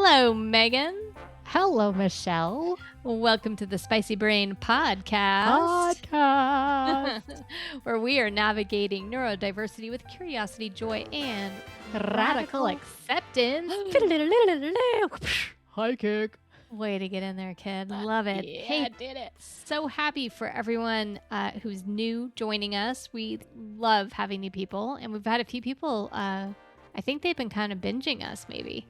Hello, Megan. Hello, Michelle. Welcome to the Spicy Brain Podcast, where we are navigating neurodiversity with curiosity, joy, and radical acceptance. Hi, kick. Way to get in there, kid. Love it. Yeah, Hey, did it. so happy for everyone who's new joining us. We love having new people, and we've had a few people, I think they've been kind of binging us, maybe.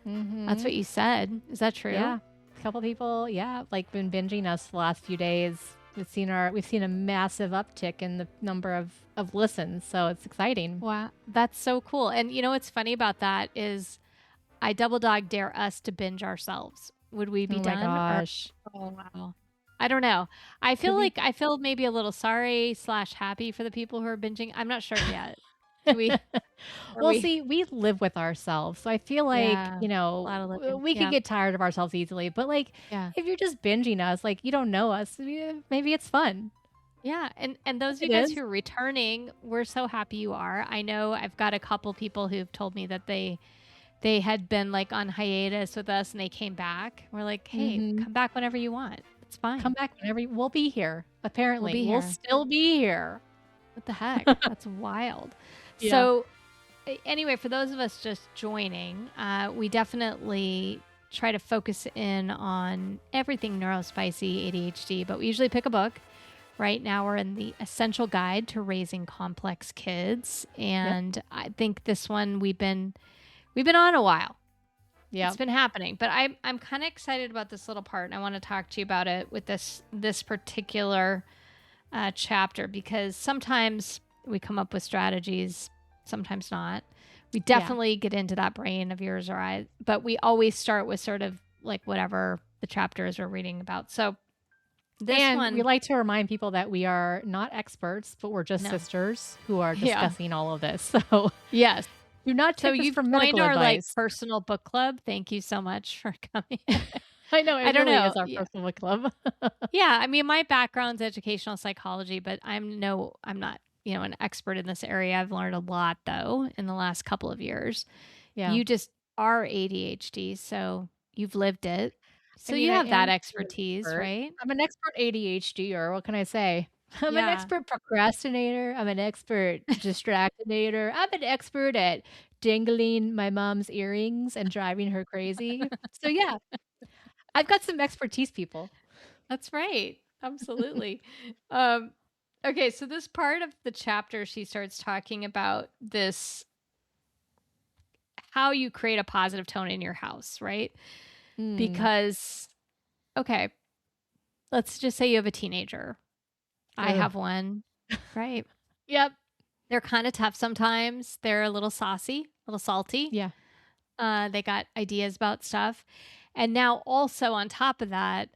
Mm-hmm. That's what you said. Is that true? Yeah, a couple people, like been binging us the last few days. We've seen a massive uptick in the number of listens, so it's exciting. Wow, that's so cool. And you know what's funny about that is I double dog dare us to binge ourselves. Would we be done? Oh my gosh. Oh wow. I don't know. I feel maybe a little sorry / happy for the people who are binging. I'm not sure yet. Do we? See, we live with ourselves, so I feel like, Yeah, a lot of living. we can get tired of ourselves easily, but Yeah. if you're just binging us, you don't know us, maybe it's fun. Yeah, and those of you guys who are returning, we're so happy you are. I know I've got a couple people who've told me that they had been on hiatus with us and they came back. We're like, hey, come back whenever you want. It's fine. Come back whenever we'll be here. Apparently, we'll still be here. What the heck? That's wild. Yeah. So anyway, for those of us just joining, we definitely try to focus in on everything neurospicy, ADHD, but we usually pick a book. Right now we're in the Essential Guide to Raising Complex Kids. And I think this one we've been on a while. Yeah. It's been happening. But I'm kind of excited about this little part, and I want to talk to you about it with this particular chapter, because sometimes we come up with strategies, sometimes not. We definitely get into that brain of yours or I, but we always start with sort of whatever the chapters we're reading about. So this one, we like to remind people that we are not experts, but we're just sisters who are discussing all of this. So yes. Do not take this for medical advice. Joined our personal book club. Thank you so much for coming. I know. I don't know. Is our personal book club. Yeah. I mean, my background's educational psychology, but I'm not, an expert in this area. I've learned a lot though in the last couple of years. Yeah. You just are ADHD, so you've lived it. So you have that expertise, right? I'm an expert ADHDer. What can I say? I'm an expert procrastinator. I'm an expert distractinator. I'm an expert at dangling my mom's earrings and driving her crazy. So yeah, I've got some expertise, people. That's right. Absolutely. Okay, so this part of the chapter, she starts talking about this, how you create a positive tone in your house, right? Because, okay, let's just say you have a teenager. I have one, right? Yep. They're kind of tough sometimes. They're a little saucy, a little salty. Yeah. They got ideas about stuff. And now also on top of that,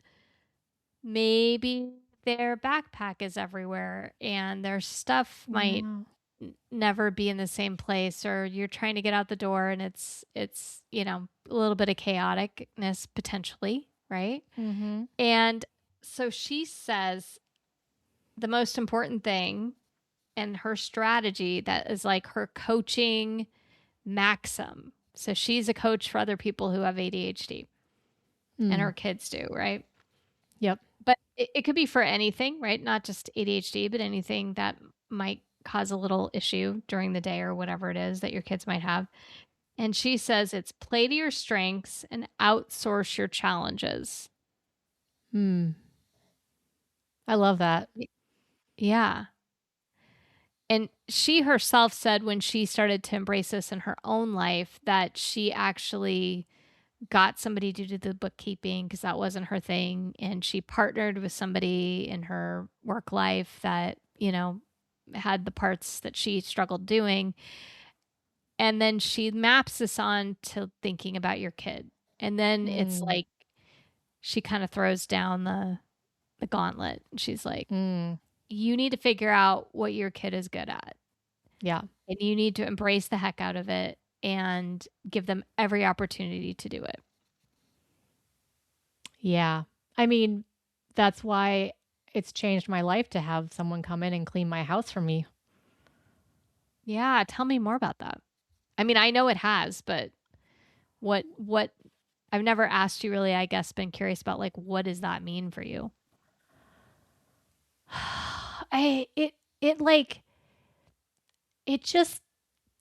maybe their backpack is everywhere and their stuff might never be in the same place, or you're trying to get out the door and it's a little bit of chaoticness potentially, right? And so she says the most important thing and her strategy that is her coaching maxim. So she's a coach for other people who have ADHD and her kids do, right? Yep. But it could be for anything, right? Not just ADHD, but anything that might cause a little issue during the day or whatever it is that your kids might have. And she says it's play to your strengths and outsource your challenges. I love that. Yeah. And she herself said when she started to embrace this in her own life that she actually got somebody to do the bookkeeping because that wasn't her thing. And she partnered with somebody in her work life that, had the parts that she struggled doing. And then she maps this on to thinking about your kid. And then it's she kind of throws down the gauntlet. She's like, you need to figure out what your kid is good at. Yeah. And you need to embrace the heck out of it and give them every opportunity to do it. Yeah. I mean, that's why it's changed my life to have someone come in and clean my house for me. Yeah. Tell me more about that. I mean, I know it has, but what I've never asked you really, I guess, been curious about like, what does that mean for you? I it like it just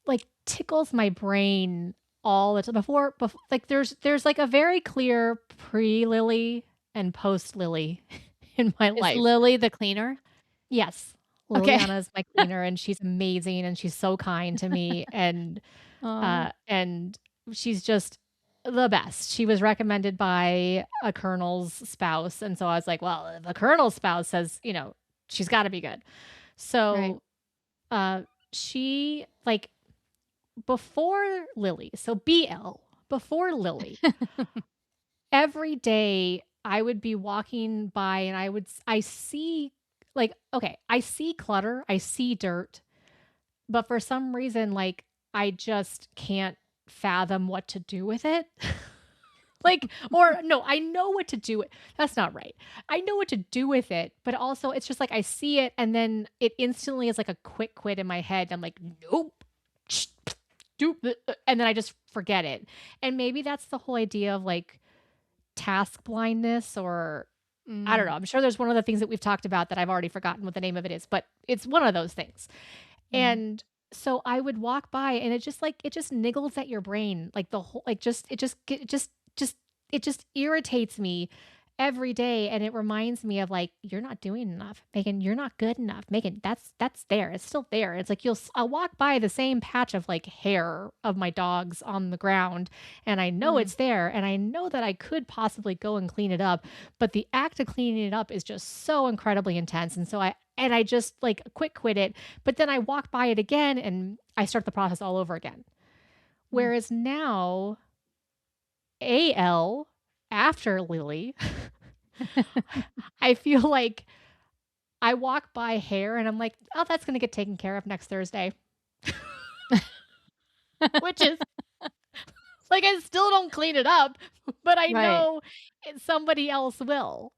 like tickles my brain all the time. Before like there's like a very clear pre-Lilli and post-Lilli in my Is life. Lilli the cleaner? Yes. Okay. Liliana is my cleaner and she's amazing and she's so kind to me Oh, and she's just the best. She was recommended by a colonel's spouse and so I was like, well, if a colonel's spouse says, she's got to be good. right. So, uh she like before Lilli, so BL, before Lilli, every day I would be walking by and I see like okay, I see clutter, I see dirt, but for some reason like I just can't fathom what to do with it. Like or no, I know what to do. That's not right. I know what to do with it, but also it's just like I see it and then it instantly is like a quick quit in my head. I'm like, nope. And then I just forget it. And maybe that's the whole idea of like task blindness or I don't know. Mm, I'm sure there's one of the things that we've talked about that I've already forgotten what the name of it is, but it's one of those things. mm, And so I would walk by and it just niggles at your brain like the whole like just it just irritates me every day and it reminds me of like you're not doing enough. Megan, you're not good enough. Megan, that's there. It's still there. It's like I'll walk by the same patch of like hair of my dogs on the ground and I know mm. it's there and I know that I could possibly go and clean it up, but the act of cleaning it up is just so incredibly intense and so I just like quit it, but then I walk by it again and I start the process all over again. Mm. Whereas now AL after Lilli, I feel like I walk by hair and I'm like, "Oh, that's gonna get taken care of next Thursday." Which is like, I still don't clean it up, but I Right. know somebody else will.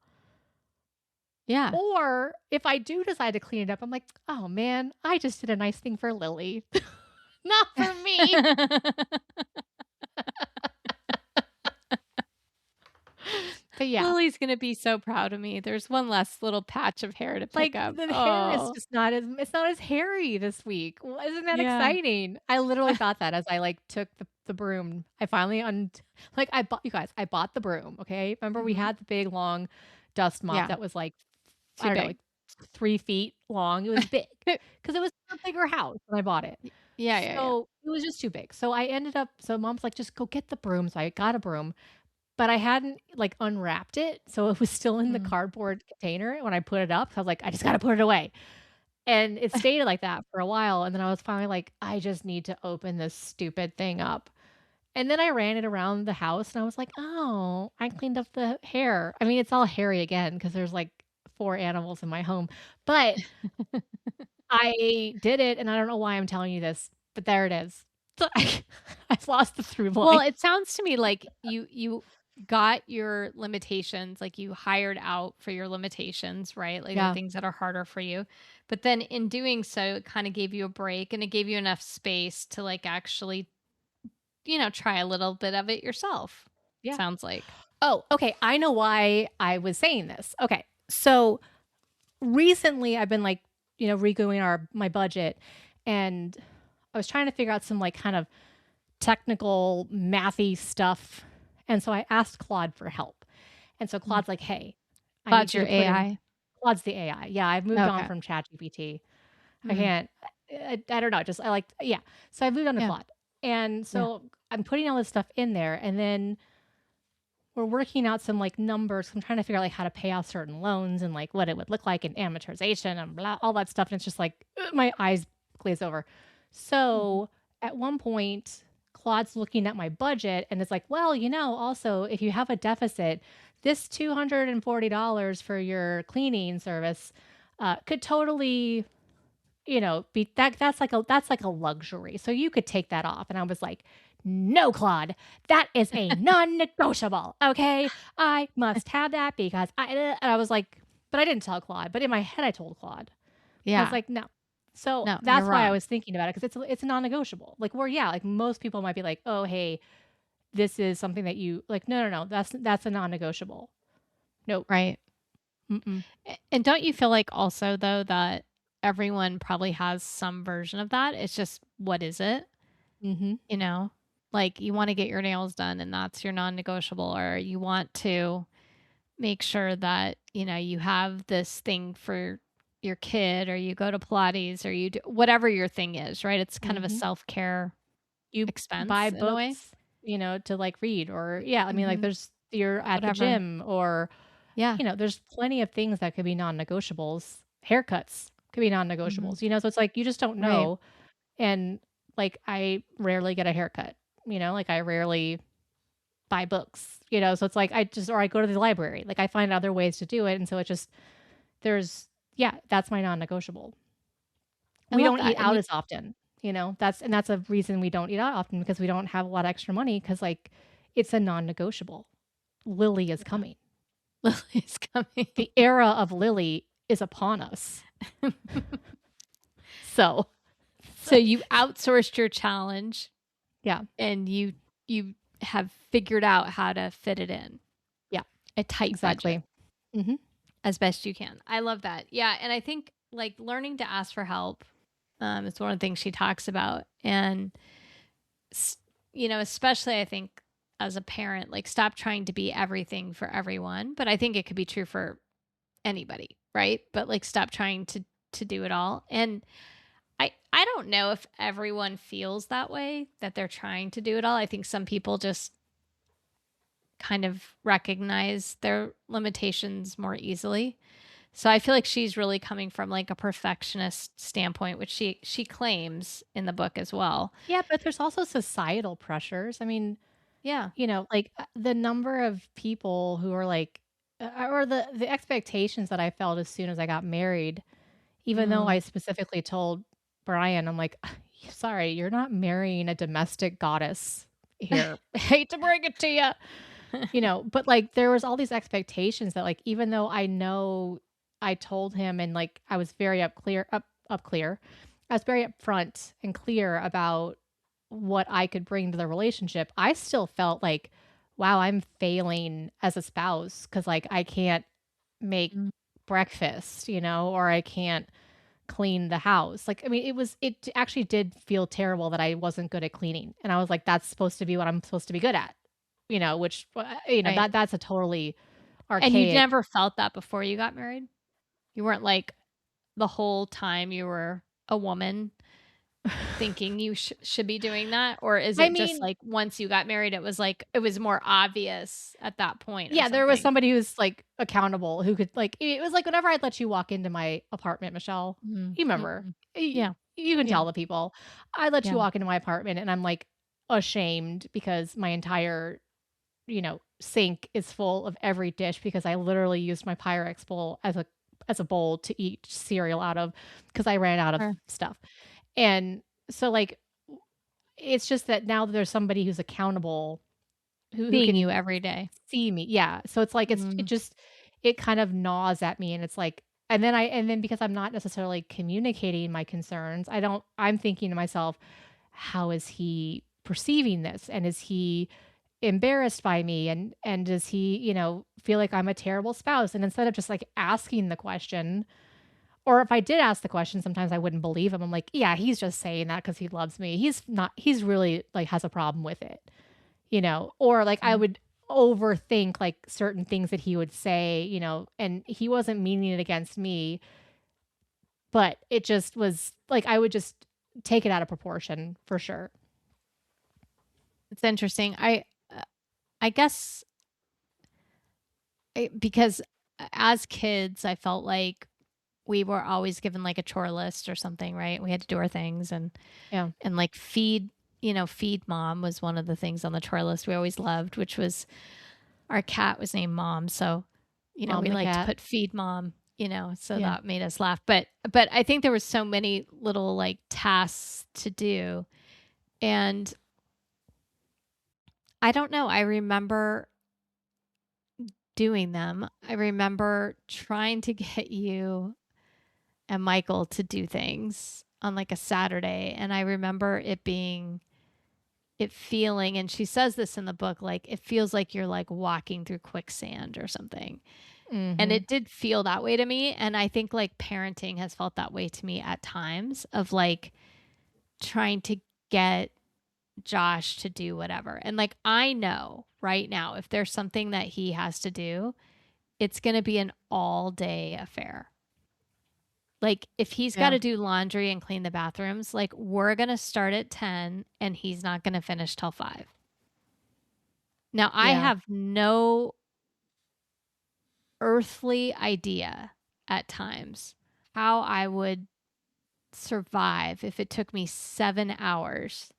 Yeah. Or if I do decide to clean it up, I'm like, "Oh, man, I just did a nice thing for Lilli, not for me." But yeah. Lily's gonna be so proud of me. There's one less little patch of hair to pick Like, up. the hair is Oh, just not as it's not as hairy this week. Well, isn't that yeah. exciting? I literally thought that as I, like, took the broom. I finally like, I bought you guys, I bought the broom, okay? Remember we Mhm. had the big, long dust mop Yeah. that was, like, I Too don't know, big. like, 3 feet long. It was big because it was a bigger house when I bought it. Y yeah, yeah, yeah. So, it was just too big. So, I ended up so mom's like, "Just go get the broom." So, I got a broom, but I hadn't, like, unwrapped it, so it was still in the Mm. cardboard container when I put it up. So I was like, "I just gotta put it away." And it stayed like that for a while, and then I was finally like, "I just need to open this stupid thing up." And then I ran it around the house, and I was like, "Oh, I cleaned up the hair." I mean, it's all hairy again because there's, like, 4 animals in my home, but I did it, and I don't know why I'm telling you this, but there it is. So I've lost the through Well, line. it sounds to me like you got your limitations, like you hired out for your limitations, right? Like the Yeah, things that are harder for you. But then in doing so, it kind of gave you a break and it gave you enough space to like actually, try a little bit of it yourself. yeah. Sounds like. Oh, okay, I know why I was saying this. Okay, so recently I've been like, regoing my budget and I was trying to figure out some like kind of technical mathy stuff. And so I asked Claude for help. And so Mm. Claude's like, "Hey, I Claude's need you your to put in." AI. Claude's the AI. Yeah, I've moved on Okay. from ChatGPT. I Mm. can't I don't know, just I like yeah. So I moved on to Yeah. Claude. And Yeah. so I'm putting all this stuff in there and then we're working out some like numbers. I'm trying to figure out like how to pay off certain loans and like what it would look like in amortization and blah, all that stuff. And it's just like my eyes glaze over. Mhm. So at one point, Claude's looking at my budget and it's like, well, also if you have a deficit, this $240 for your cleaning service could totally, be that's like a luxury. So you could take that off. And I was like, no, Claude, that is a non-negotiable. Okay. I must have that because and I was like, but I didn't tell Claude, but in my head I told Claude. I was Yeah. like, no. So No, you're that's why I wrong. was thinking about it because it's a non-negotiable. Like, where, yeah, like most people might be like, oh, hey, this is something that you like, no, that's a non-negotiable. Nope. Right. Mm-mm. And don't you feel like also though that everyone probably has some version of that? It's just what is it? Mm-hmm. You know? Like you want to get your nails done and that's your non-negotiable, or you want to make sure that, you have this thing for your kid, or you go to Pilates, or you do whatever your thing is, right? It's kind of a Mm-hmm. self-care You buy expense in a way. books, to like read, or yeah, I mean, like Mhm. you're at the Whatever. gym, or Yeah. there's plenty of things that could be non-negotiables. Haircuts could be Mhm. non-negotiables, so it's like you just don't Right. know. And like I rarely get a haircut, like I rarely buy books, so it's like or I go to the library. Like I find other ways to do it. And so it just there's yeah, that's my non-negotiable. I We love don't that. eat And out as often, that's a reason we don't eat out often, because we don't have a lot of extra money, because like it's a non-negotiable. Lilli is yeah, coming. Lily's coming. The era of Lilli is upon us. So, So you outsourced your challenge yeah, and you have figured out how to fit it in yeah, a tight budget exactly. Mhm. as best you can. I love that. Yeah, and I think like learning to ask for help is one of the things she talks about. And s- especially I think as a parent, like stop trying to be everything for everyone, but I think it could be true for anybody, right? But like stop trying to do it all. And I don't know if everyone feels that way, that they're trying to do it all. I think some people just kind of recognize their limitations more easily. So I feel like she's really coming from like a perfectionist standpoint, which she claims in the book as well. Yeah, but there's also societal pressures. I mean, Yeah. like, the number of people who are like, or the expectations that I felt as soon as I got married, even though Mm. I specifically told Brian, I'm like, sorry, you're not marrying a domestic goddess here. Hate to break it to you. But like there was all these expectations that, like, even though I know I told him, and like I was very up clear. I was very upfront and clear about what I could bring to the relationship. I still felt like, wow, I'm failing as a spouse, cuz like I can't make Mm. breakfast, or I can't clean the house. Like, I mean, it actually did feel terrible that I wasn't good at cleaning. And I was like, that's supposed to be what I'm supposed to be good at, which, Right. that's a totally And you archaic. never felt that before you got married? You weren't like the whole time you were a woman thinking you should be doing that? Or is I it just mean, like once you got married, it was like, it was more obvious at that point or yeah, there was something? somebody who's like accountable, who could like, it was like whenever I'd let you walk into my apartment, Michelle, Mm, you remember, mm-mm. you, Yeah. you can Yeah. tell the people, I let you Yeah. walk into my apartment and I'm like ashamed, because my entire sink is full of every dish, because I literally used my Pyrex bowl as a bowl to eat cereal out of, because I ran out of Sure. stuff. And so like it's just that now there's somebody who's accountable, who Seeing you can every day. see me. Yeah. So it's like Mm. it kind of gnaws at me, and it's like, and then because I'm not necessarily communicating my concerns, I'm thinking to myself, how is he perceiving this? And is he embarrassed by me? And does he, feel like I'm a terrible spouse? And instead of just like asking the question, or if I did ask the question, sometimes I wouldn't believe him. I'm like, yeah, he's just saying that because he loves me. He's really like has a problem with it, or like I Mm. would overthink like certain things that he would say, and he wasn't meaning it against me, but it just was like I would just take it out of proportion for sure. It's interesting. I guess because as kids, I felt like we were always given like a chore list or something, right? We had to do our things Yeah. and like feed mom was one of the things on the chore list we always loved, which was our cat was named Mom. So, Mom we the like to cat. put feed mom, so Yeah. that made us laugh. But I think there was so many little like tasks to do. And I don't know. I remember doing them. I remember trying to get you and Michael to do things on like a Saturday. And I remember it being it feeling, and she says this in the book, like, it feels like you're like walking through quicksand or something. And Mhm. it did feel that way to me. And I think like parenting has felt that way to me at times of like trying to get Josh to do whatever. And like, I know right now, if there's something that he has to do, it's going to be an all day affair. Like, if he's got Yeah. to do laundry and clean the bathrooms, like, we're going to start at 10 and he's not going to finish till 5. Now, I Yeah. have no earthly idea at times how I would survive if it took me 7 hours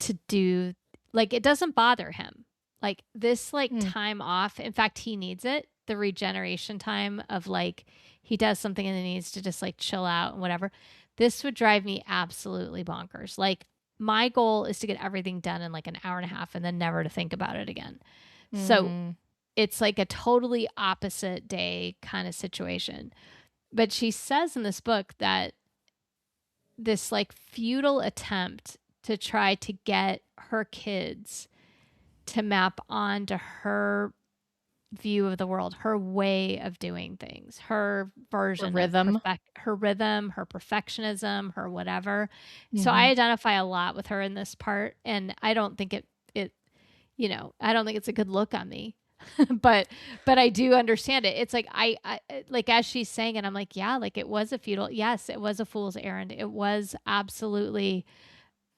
to do, like, it doesn't bother him. Like, this like Mm. time off, in fact, he needs it. The regeneration time of like he does something and then he needs to just like chill out and whatever. This would drive me absolutely bonkers. Like, my goal is to get everything done in like an hour and a half and then never to think about it again. So Mm. it's like a totally opposite day kind of situation. But she says in this book that this like futile attempt to try to get her kids to map onto her view of the world, her way of doing things, her Or version of rhythm. her rhythm, her perfectionism, her whatever. So I Mhm. identify a lot with her in this part, and I don't think it I don't think it's a good look on me. but I do understand it. It's like I like as she's saying it, I'm like, yeah, like it was a futile, yes, it was a fool's errand. It was absolutely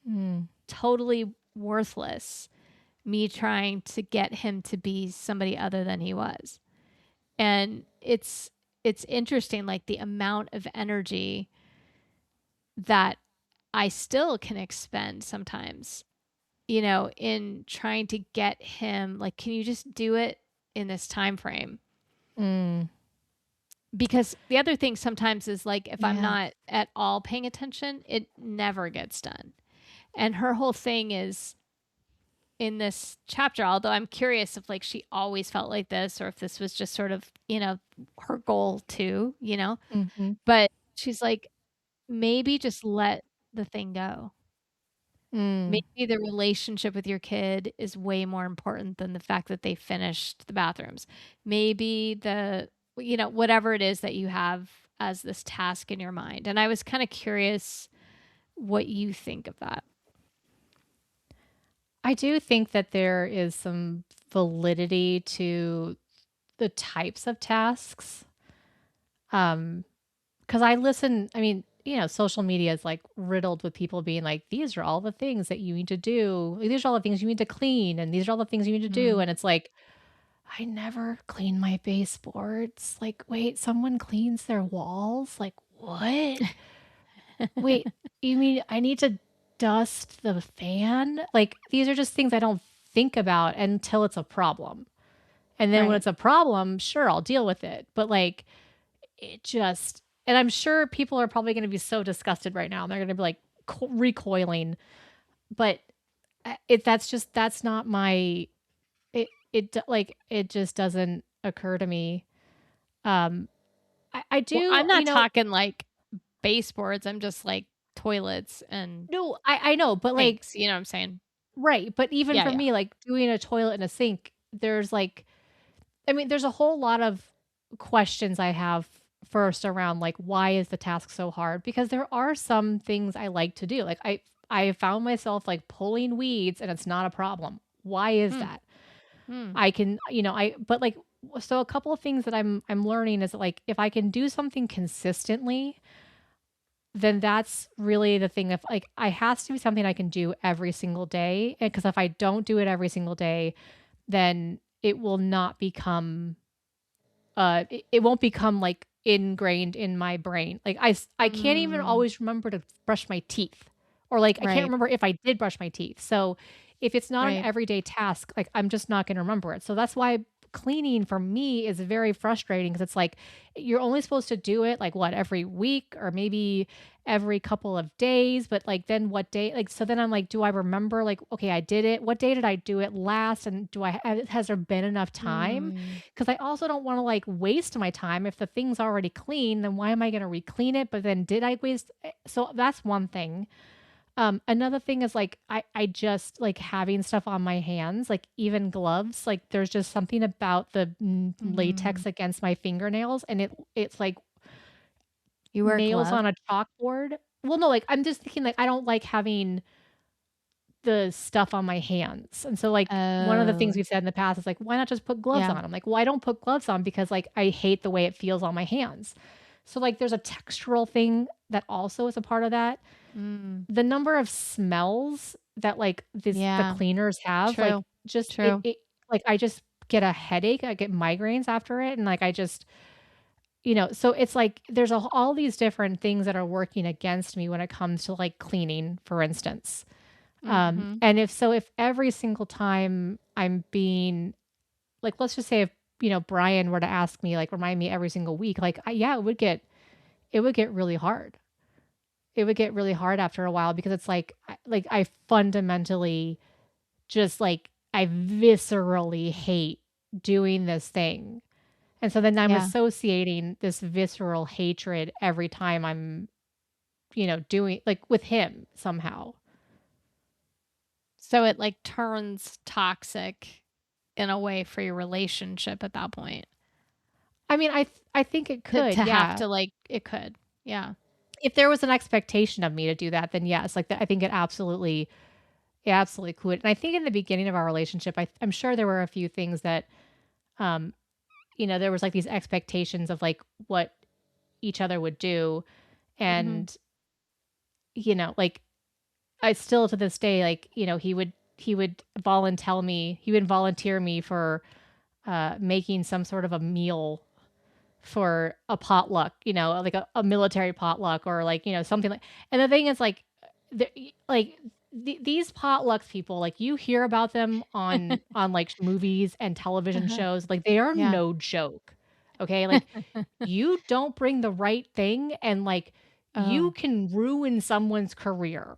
Mm. totally worthless, me trying to get him to be somebody other than he was. And it's interesting, like the amount of energy that I still can expend sometimes, in trying to get him, like, can you just do it in this time frame? Mm. Because the other thing sometimes is like if I'm Yeah. not at all paying attention, it never gets done. And her whole thing is in this chapter, although I'm curious if like she always felt like this or if this was just sort of, her goal too. Mhm. But she's like, maybe just let the thing go. Mm. Maybe the relationship with your kid is way more important than the fact that they finished the bathrooms. Maybe whatever it is that you have as this task in your mind. And I was kind of curious what you think of that. I do think that there is some validity to the types of tasks. Um, because I mean, social media is like riddled with people being like, these are all the things that you need to do. These are all the things you need to clean, and these are all the things you need to do. Mm, And it's like, I never clean my baseboards. Like, wait, someone cleans their walls? Like, what? Wait, you mean I need to dust the fan? Like, these are just things I don't think about until it's a problem. And then when right. it's a problem, sure, I'll deal with it. But like, and I'm sure people are probably going to be so disgusted right now. And they're going to be like recoiling. But that's not my, it just doesn't occur to me. Um, I Well, do, I'm not talking like baseboards. I'm just like toilets and no, I know, but like, sinks. You know what I'm saying? right, but even Yeah, for yeah. me, like, doing a toilet and a sink, there's, like I mean, there's a whole lot of questions I have first around, like, why is the task so hard? Because there are some things I like to do, like, I found myself, like, pulling weeds, and it's not a problem. Why is Hmm. that? Hmm. I can I but, like so a couple of things that I'm learning is that, like, if I can do something consistently, then that's really the thing. If like, I has to be something I can do every single day, and because if I don't do it every single day, then it will not become, it won't become, like, ingrained in my brain. Like, I can't even Mm, always remember to brush my teeth, or, like, I can't right. remember if I did brush my teeth. So, if it's not an Right. everyday task, like, I'm just not gonna remember it. So that's why cleaning for me is very frustrating, because it's like, you're only supposed to do it, like, what, every week or maybe every couple of days, but, like, then what day, like, so then I'm like, do I remember, like, okay, I did it. What day did I do it last? And has there been enough time? Mm, Because I also don't wanna, like, waste my time. If the thing's already clean, then why am I gonna re-clean it? But then did I waste so that's one thing. Another thing is like I just like having stuff on my hands, like even gloves, like there's just something about the Mm. latex against my fingernails and it's like You wear nails gloves? on a chalkboard. Well, no, like I'm just thinking like I don't like having the stuff on my hands. And so like one of the things Oh, we've said in the past is like, why not just put gloves yeah. on? I'm like, well, I don't put gloves on because like I hate the way it feels on my hands. So like there's a textural thing that also is a part of that. Mm. The number of smells that like the Yeah. cleaners have, like True. just True. it like I just get a headache, I get migraines after it, and like I just so it's like there's all these different things that are working against me when it comes to like cleaning, for instance. Mhm. And if every single time I'm being like, let's just say if, Brian were to ask me, like, remind me every single week, like, yeah, it would get really hard. It would get really hard after a while because it's like, I fundamentally just like, I viscerally hate doing this thing. And so then I'm Yeah. associating this visceral hatred every time I'm, doing like with him somehow. So it like turns toxic in a way for your relationship at that point. I mean, I think it could, To have yeah. to like it could. Yeah. If there was an expectation of me to do that, then yes, like, I think it absolutely could, and I think in the beginning of our relationship, I'm sure there were a few things that, um, there was, like, these expectations of, like, what each other would do, Mhm. and, like, I still to this day, like, he would volunteer me for, making some sort of a meal for a potluck, like a military potluck or like, something like and the thing is like the, like these potlucks people like you hear about them on like movies and television Uh-huh. shows like they are Yeah. no joke. Okay? Like you don't bring the right thing and like you Oh, can ruin someone's career.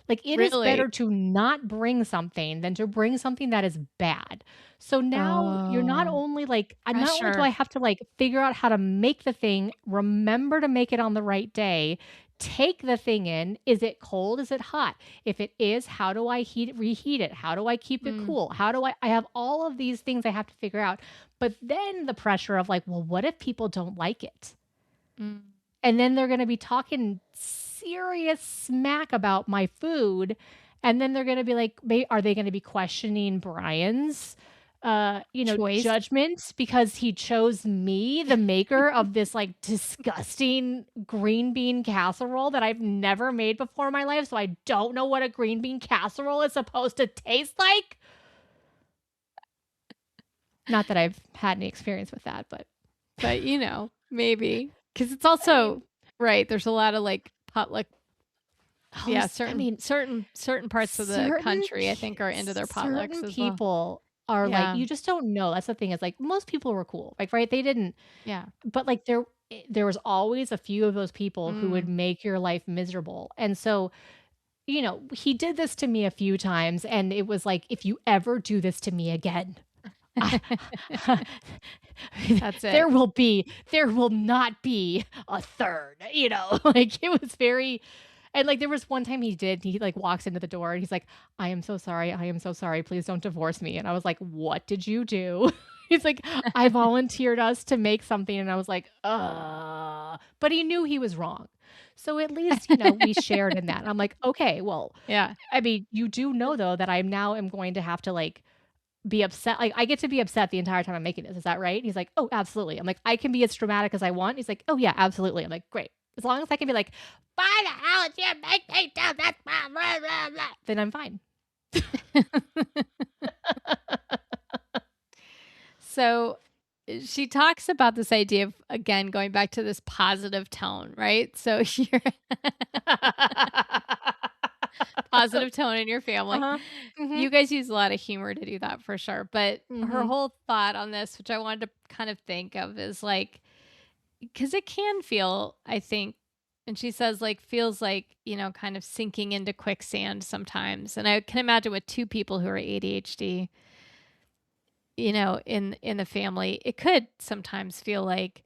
Like, it is really? better to not bring something than to bring something that is bad. So now you're not Oh, only like not only do pressure. I have to, like, figure out how to make the thing, remember to make it on the right day, take the thing in, is it cold, is it hot? If it is, how do I reheat it? How do I keep it Mm, cool? How do I have all of these things I have to figure out, but then the pressure of like, "Well, what if people don't like it?" mm. And then they're gonna be talking serious smack about my food, and then they're gonna be like, are they gonna be questioning Brian's, Choice? judgment because he chose me, the maker of this, like, disgusting green bean casserole that I've never made before in my life, so I don't know what a green bean casserole is supposed to taste like? Not that I've had any experience with that, but But, maybe because it's I mean, also right, there's a lot of, like, potluck oh, yeah, I certain mean certain parts of the country, I think, are into their potlucks certain as well. people are like Yeah, you just don't know. That's the thing is like most people were cool. Like, right? They didn't yeah. but like there was always a few of those people who would Mm. make your life miserable. And so, he did this to me a few times and it was like if you ever do this to me again, I That's it. there will not be a third, like it was very and like there was one time he like walks into the door and he's like, I am so sorry. I am so sorry. Please don't divorce me. And I was like, what did you do? He's like, I volunteered us to make something. And I was like, but he knew he was wrong. So at least, we shared in that. I'm like, okay, well, Yeah. I mean, you do know though that I now am going to have to like be upset. Like, I get to be upset the entire time I'm making this. Is that right? He's like, oh, absolutely. I'm like, I can be as dramatic as I want. He's like, oh, yeah, absolutely. I'm like, great. As long as I can be like, why the hell did you make me do this? Blah, blah, blah, blah," then I'm fine. So, she talks about this idea of, again, going back to this positive tone, right? So, you're positive tone in your family. Uh-huh. Mhm. You guys use a lot of humor to do that for sure. But her Mhm. whole thought on this, which I wanted to kind of think of, is like, because it can feel, I think, and she says, like, feels like, kind of sinking into quicksand sometimes. And I can imagine with two people who are ADHD, in the family, it could sometimes feel like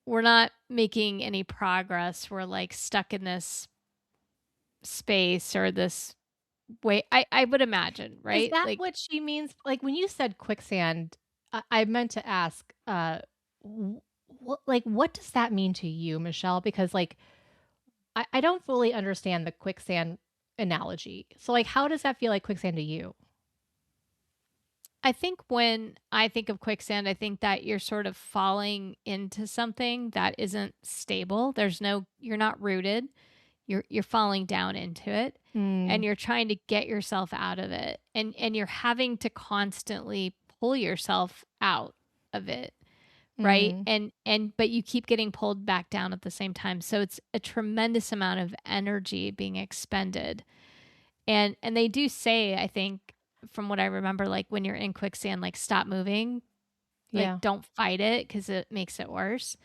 we're not making any progress. We're like stuck in this space or this way. I would imagine, Is right? that Like, what she means? Like, when you said quicksand, I meant to ask, what does that mean to you, Michelle? Because, like, I don't fully understand the quicksand analogy. So, like, how does that feel like quicksand to you? I think when I think of quicksand, I think that you're sort of falling into something that isn't stable. You're not rooted. You're falling down into it and Mm, you're trying to get yourself out of it. And you're having to constantly pull yourself out of it, right? mm, And but you keep getting pulled back down at the same time. So it's a tremendous amount of energy being expended. And they do say, I think from what I remember, like when you're in quicksand, like stop moving, like yeah. don't fight it because it makes it worse.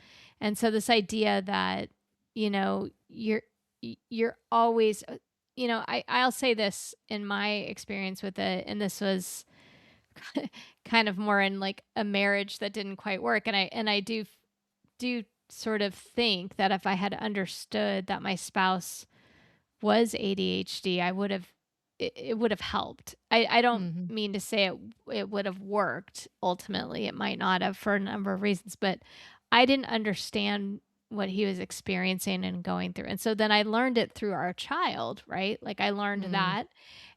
And so this idea that, you know, you're always I'll say this in my experience with it, and this was kind of more in like a marriage that didn't quite work. And I do sort of think that if I had understood that my spouse was ADHD, it would have helped. I don't Mhm. mean to say it would have worked ultimately. It might not have for a number of reasons, but I didn't understand what he was experiencing and going through. And so then I learned it through our child, right? Like I learned Mm, that.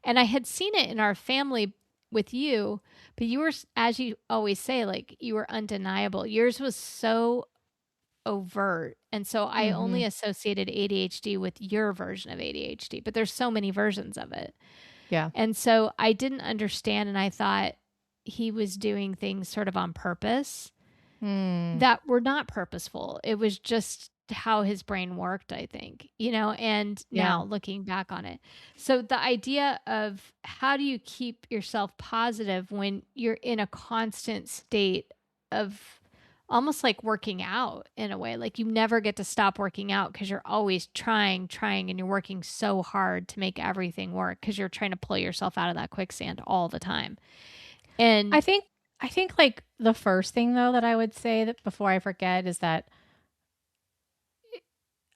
And I had seen it in our family with you, but you were, as you always say, like you were undeniable. Yours was so overt. And so I only mhm. associated ADHD with your version of ADHD, but there's so many versions of it. Yeah. And so I didn't understand, and I thought he was doing things sort of on purpose Mm, that were not purposeful. It was just how his brain worked, I think, and yeah. now looking back on it. So the idea of how do you keep yourself positive when you're in a constant state of almost like working out in a way, like you never get to stop working out because you're always trying, and you're working so hard to make everything work because you're trying to pull yourself out of that quicksand all the time. I And think I think, like, the first thing, though, that I would say that before I forget is that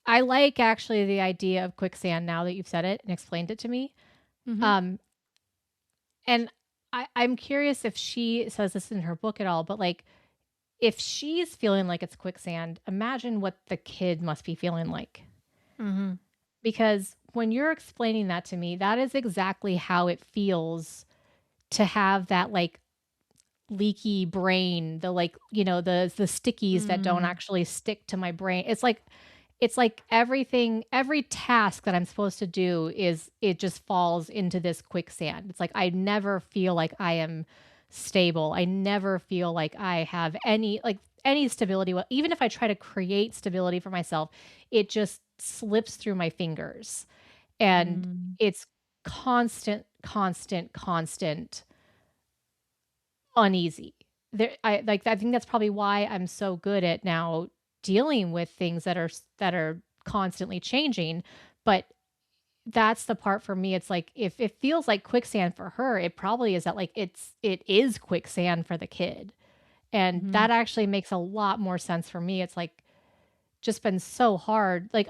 I like actually the idea of quicksand now that you've said it and explained it to me. mhm, Um, and I'm curious if she says this in her book at all, but, like, if she's feeling like it's quicksand, imagine what the kid must be feeling like. mhm, Because when you're explaining that to me, that is exactly how it feels to have that, like, leaky brain, the, like, the stickies that don't mm, actually stick to my brain. It's like every task that I'm supposed to do it just falls into this quicksand. It's like I never feel like I am stable. I never feel like I have any stability. Even if I try to create stability for myself, it just slips through my fingers. And mm. it's constant, constant, constant uneasy. I think that's probably why I'm so good at now dealing with things that are constantly changing, but that's the part for me, it's like, if it feels like quicksand for her, it probably is that, like, it is quicksand for the kid, and Mhm. that actually makes a lot more sense for me. It's, like, just been so hard. Like,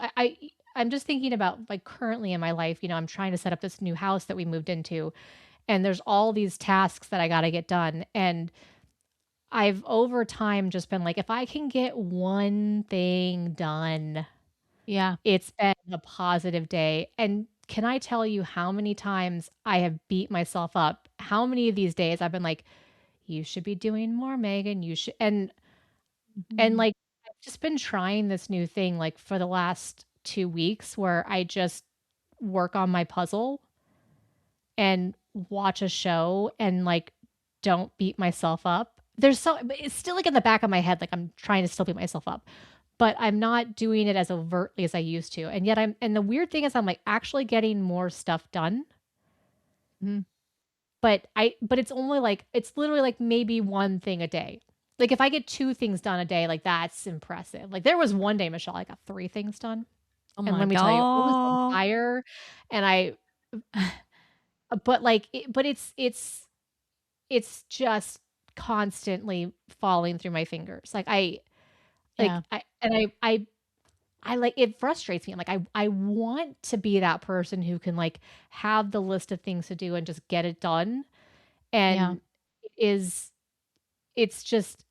I'm just thinking about, like, currently in my life, I'm trying to set up this new house that we moved into, and there's all these tasks that I gotta get done, and I've over time just been like, if I can get one thing done, Yeah. it's been a positive day. And can I tell you how many times I have beat myself up? How many of these days I've been like, you should be doing more, Megan. You should and Mhm. like I've just been trying this new thing like for the last 2 weeks where I just work on my puzzle and watch a show and, like, don't beat myself up. But it's still, like, in the back of my head, like, I'm trying to still beat myself up, but I'm not doing it as overtly as I used to, and yet and the weird thing is I'm, like, actually getting more stuff done, Mhm. but it's only, like it's literally, like, maybe 1 thing a day. Like, if I get 2 things done a day, like, that's impressive. Like, there was one day, Michelle, I got 3 things done, Oh and my let me tell you, I was on god. fire, and but, like, it's just constantly falling through my fingers. Like, Yeah. I it frustrates me. I'm like, I want to be that person who can like have the list of things to do and just get it done. Yeah. And is it's just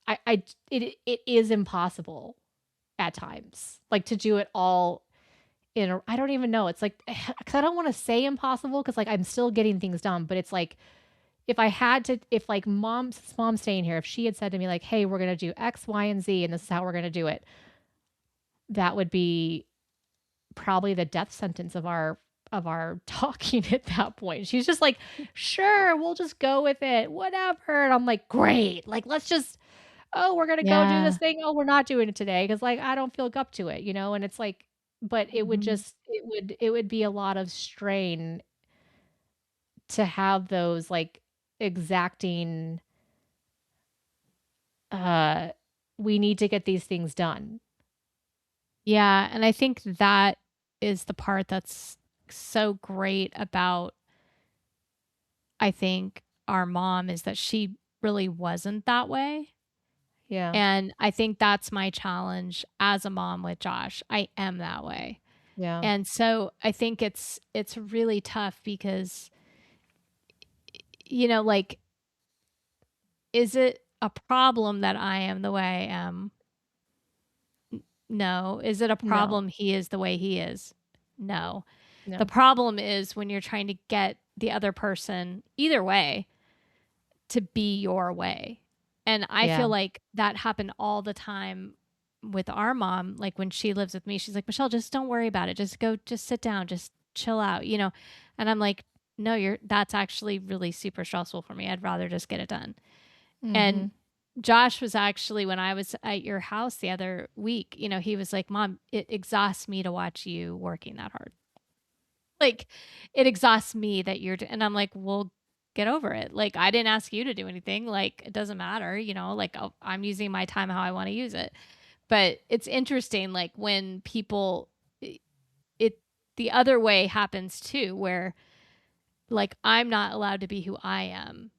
it is impossible at times. Like to do it all I don't even know. It's like cuz I don't want to say impossible cuz like I'm still getting things done, but it's like if I had to if like mom's staying here, if she had said to me like, "Hey, we're going to do X, Y, and Z and this is how we're going to do it." That would be probably the death sentence of our talking at that point. She's just like, "Sure, we'll just go with it. Whatever." And I'm like, "Great. Like let's just oh, we're going to go do this Yeah. thing. Oh, we're not doing it today cuz like I don't feel up to it, you know?" And it's like but Mhm. it would be a lot of strain to have those like exacting uh we need to get these things done. Yeah, and I think that is the part that's so great about, I think, our mom is that she really wasn't that way. Yeah. And I think that's my challenge as a mom with Josh. I am that way. Yeah. And so I think it's really tough because like, is it a problem that I am the way I am? No. Is it a No. problem he is the way he is? No. The No. problem is when you're trying to get the other person, either way, to be your way. And I Yeah. feel like that happened all the time with our mom. Like when she lives with me, she's like, Michelle, just don't worry about it. Just sit down, just chill out. And I'm like, no, that's actually really super stressful for me. I'd rather just get it done. And Mhm. Josh was actually, when I was at your house the other week, he was like, Mom, it exhausts me to watch you working that hard. Like, it exhausts me that and I'm like, well, get over it. Like, I didn't ask you to do anything. Like, it doesn't matter, like I'm using my time how I want to use it. But it's interesting, like when people, it, the other way happens too, where like I'm not allowed to be who I am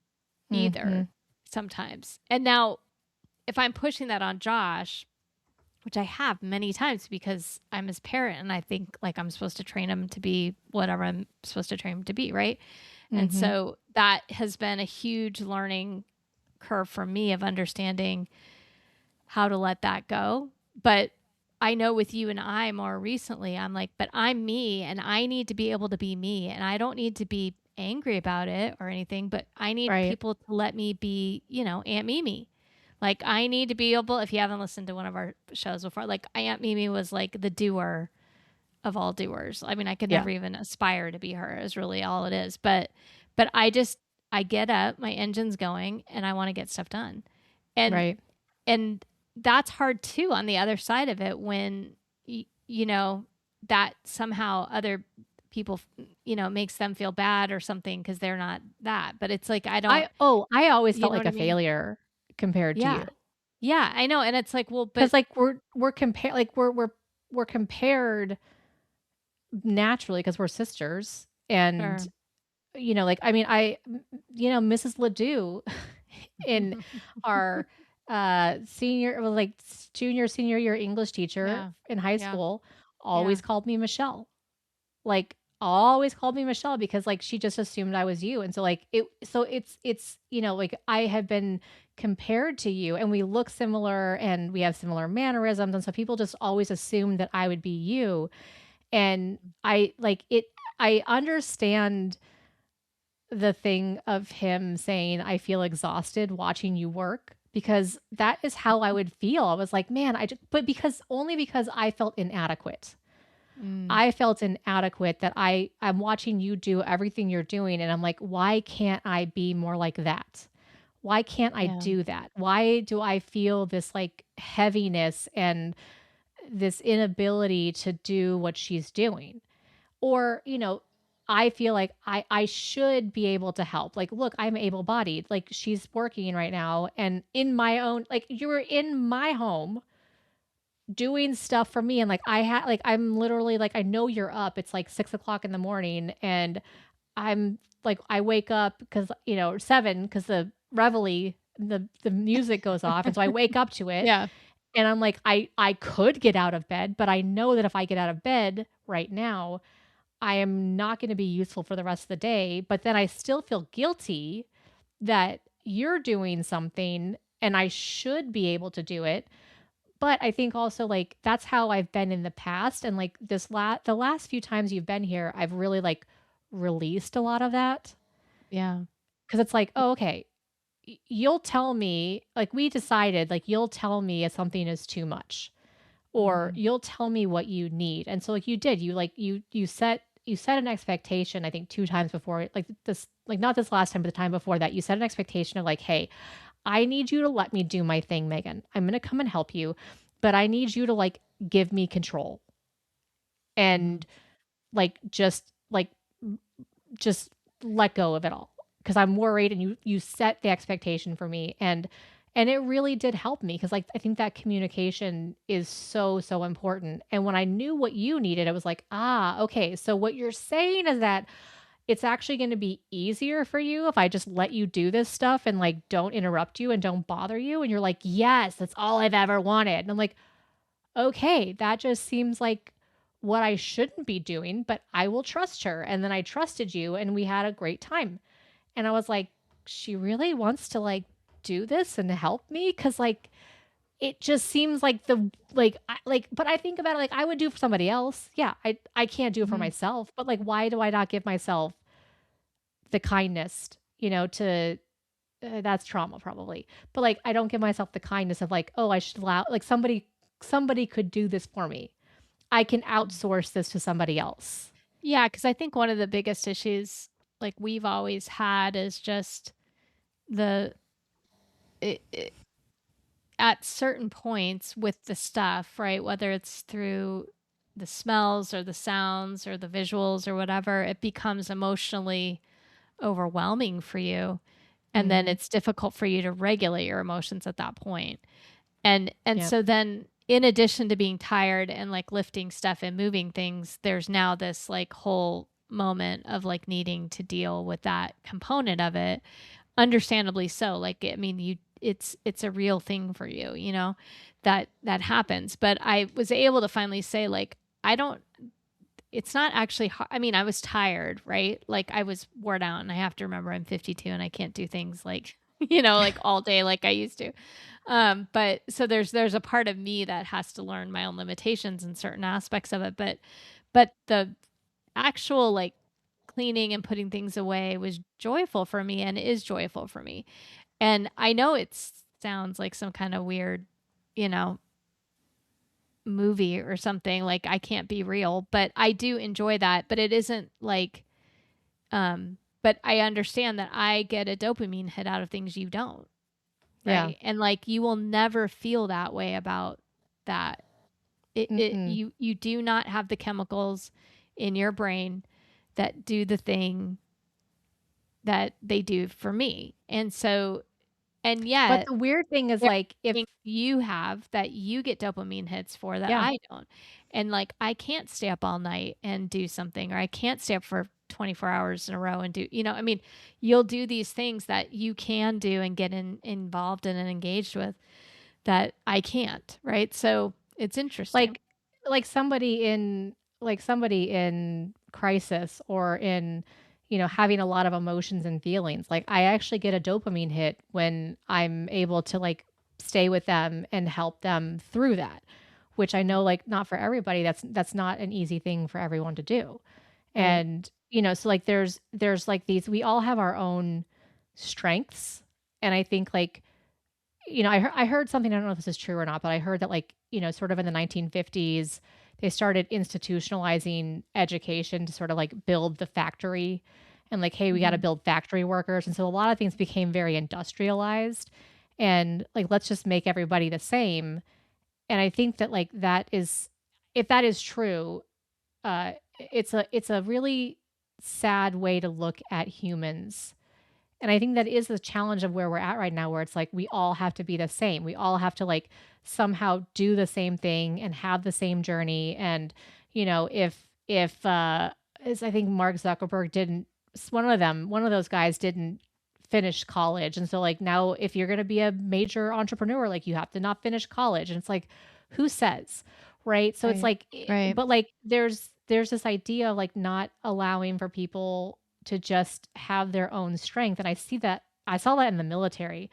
either Mhm. sometimes. And now, if I'm pushing that on Josh, which I have many times because I'm his parent and I think like I'm supposed to train him to be whatever I'm supposed to train him to be, right? And Mhm. so that has been a huge learning curve for me of understanding how to let that go. But I know with you and I more recently, I'm like, but I'm me and I need to be able to be me and I don't need to be angry about it or anything, but I need Right. people to let me be, Aunt Mimi. Like I need to be able, if you haven't listened to one of our shows before, like Aunt Mimi was like the doer of all doers. I mean, I could Yeah. never even aspire to be her is really all it is. But I get up, my engine's going and I want to get stuff done. And Right. and that's hard too on the other side of it when that somehow other people makes them feel bad or something because they're not that, but it's like I don't, I always you felt know like what I a mean? failure compared to you. Yeah, yeah, I know. And it's like, well, but 'Cause like we're compared like we're compared naturally because we're sisters and sure. you know, like I mean, you know, Mrs. Ledoux in our senior well, like junior senior year English teacher Yeah, in high yeah, school yeah. always called me Michelle. Like always called me Michelle because like she just assumed I was you. And so like it's you know, like I have been compared to you and we look similar and we have similar mannerisms and so people just always assumed that I would be you. And I like it I understand the thing of him saying, "I feel exhausted watching you work," because that is how I would feel. I was like, "Man, I just," but because only because I felt inadequate. Mm, I felt inadequate that I'm watching you do everything you're doing and I'm like, "Why can't I be more like that? Why can't I yeah, do that? Why do I feel this like heaviness and this inability to do what she's doing?" Or, you know, I feel like I should be able to help. Like, look, I'm able-bodied. Like, she's working right now and in my own like, you were in my home doing stuff for me, and, like, I'm literally like, I know you're up. It's, like, 6 o'clock in the morning, and I'm like, I wake up because you know, 7 because the reveille, the music goes off, and so I wake up to it, yeah, And I'm like, I could get out of bed, but I know that if I get out of bed right now, I am not going to be useful for the rest of the day. But then I still feel guilty that you're doing something and I should be able to do it. But I think also like that's how I've been in the past. And like the last few times you've been here, I've really like released a lot of that. Yeah. Cause it's like, oh, okay, you'll tell me, like we decided, like you'll tell me if something is too much or Mhm. you'll tell me what you need. And so like you did, you set an expectation, I think 2 times before, like this, like not this last time, but the time before that, you set an expectation of like, hey, I need you to let me do my thing, Megan. I'm going to come and help you, but I need you to like give me control Mhm. and like just let go of it all because I'm worried and you set the expectation for me and it really did help me because like I think that communication is so important. And when I knew what you needed, it was like, ah, okay. So what you're saying is that it's actually going to be easier for you if I just let you do this stuff and like don't interrupt you and don't bother you. And you're like, yes, that's all I've ever wanted. And I'm like, okay, that just seems like what I shouldn't be doing, but I will trust her. And then I trusted you and we had a great time. And I was like, she really wants to like do this and help me cuz like it just seems like the like but I think about it like I would do for somebody else. Yeah, I can't do it for Mhm. myself, but like why do I not give myself the kindness, to that's trauma probably. But like I don't give myself the kindness of like, oh, I should allow like somebody could do this for me. I can outsource this to somebody else. Yeah, because I think one of the biggest issues like we've always had is just the it, at certain points with the stuff, right? Whether it's through the smells or the sounds or the visuals or whatever, it becomes emotionally overwhelming for you. And then Mhm. it's difficult for you to regulate your emotions at that point. And Yep. so then in addition to being tired and like lifting stuff and moving things, there's now this like whole moment of like needing to deal with that component of it. Understandably so. Like I mean, it's a real thing for you, that happens. But I was able to finally say like I don't it's not actually I mean, I was tired, right? Like I was worn out and I have to remember I'm 52 and I can't do things like, like all day like I used to. But so there's a part of me that has to learn my own limitations in certain aspects of it, but the actual like cleaning and putting things away was joyful for me and is joyful for me. And I know it sounds like some kind of weird, you know, movie or something like I can't be real, but I do enjoy that, but it isn't like but I understand that I get a dopamine hit out of things you don't, Yeah. right? And like you will never feel that way about that. Mm-mm. You do not have the chemicals in your brain that do the thing that they do for me. And so and But yet the weird thing is there like are if things you have that you get dopamine hits for that yeah. I don't. And like I can't stay up all night and do something, or I can't stay up for 24 hours in a row and do, I mean, you'll do these things that you can do and get involved in and engaged with that I can't, right? So it's interesting. Like like somebody in crisis or in, having a lot of emotions and feelings. Like I actually get a dopamine hit when I'm able to like stay with them and help them through that, which I Mhm. know like not for everybody that's not an easy thing for everyone to do. Right. And, so like there's like these we all have our own strengths. And I think like I heard something, I don't know if this is true or not, but I heard that like, sort of in the 1950s, they started institutionalizing education to sort of like build the factory and like, hey, we got to Mhm. build factory workers. And so a lot of things became very industrialized and like, let's just make everybody the same. And I think that like that is, if that is true, it's a really sad way to look at humans and I think that is the challenge of where we're at right now, where it's like we all have to be the same. We all have to like somehow do the same thing and have the same journey. And, if as I think Mark Zuckerberg didn't one of those guys didn't finished college. And so like now if you're going to be a major entrepreneur, like you have to not finish college. And it's like, who says? Right. So it's Right. like, Right. but like there's this idea of like not allowing for people to just have their own strength. And I saw that in the military.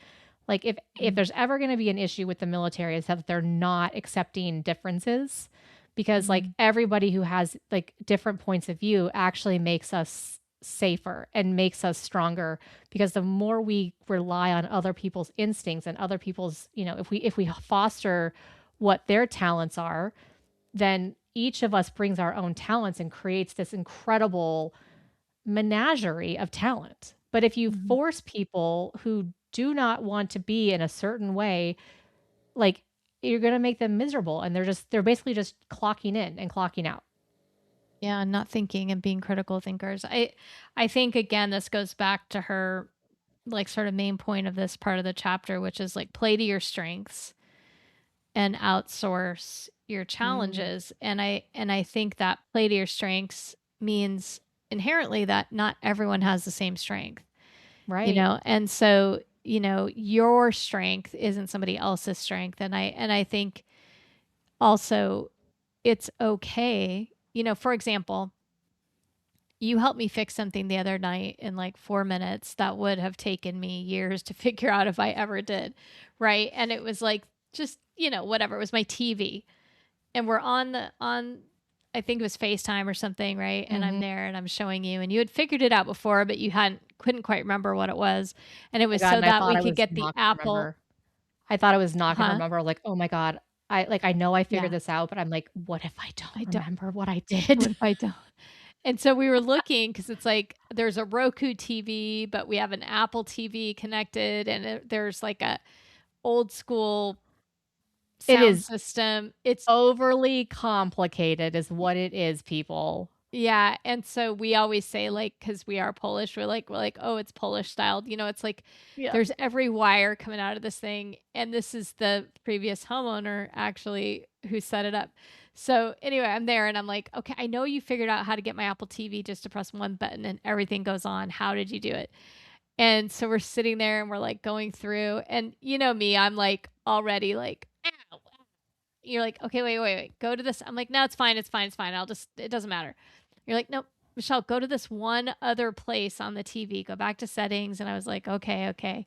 Like if Mm. there's ever going to be an issue with the military is that they're not accepting differences, because like Mhm. everybody who has like different points of view actually makes us safer and makes us stronger, because the more we rely on other people's instincts and other people's, if we foster what their talents are, then each of us brings our own talents and creates this incredible menagerie of talent. But if you Mhm. force people who do not want to be in a certain way, like you're going to make them miserable, and they're basically just clocking in and clocking out. Yeah, not thinking and being critical thinkers. I think again this goes back to her like sort of main point of this part of the chapter, which is like play to your strengths and outsource your Mm, challenges. And I think that play to your strengths means inherently that not everyone has the same strength, right. and so your strength isn't somebody else's strength. And I think also it's okay, for example, you helped me fix something the other night in like 4 minutes that would have taken me years to figure out if I ever did. Right. And it was like, just, whatever. It was my TV. And we're I think it was FaceTime or something. Right. And I'm Mhm. there and I'm showing you, and you had figured it out before, but you couldn't quite remember what it was. And it My was god, so and I that thought we I could was get the not gonna Apple. remember. I thought I was not gonna Huh? remember, like, "Oh my god." I know I figured Yeah. this out, but I'm like, "What if I I don't don't. remember what I What did?" if I don't? And so we were looking because it's like there's a Roku TV, but we have an Apple TV connected, and there's like a old school It sound is system. It's overly complicated is what it is, people. Yeah, and so we always say, like, because we are Polish, we're like, oh, it's Polish styled. It's like Yeah. there's every wire coming out of this thing, and this is the previous homeowner actually who set it up. So anyway, I'm there and I'm like, okay, I know you figured out how to get my Apple TV just to press one button and everything goes on. How did you do it? And so we're sitting there and we're like going through, and me, I'm like already like, ow. You're like, okay, wait, go to this. I'm like, no, it's fine, it's fine. It doesn't matter. You're like, nope, Michelle, go to this one other place on the TV, go back to settings. And I was like, okay.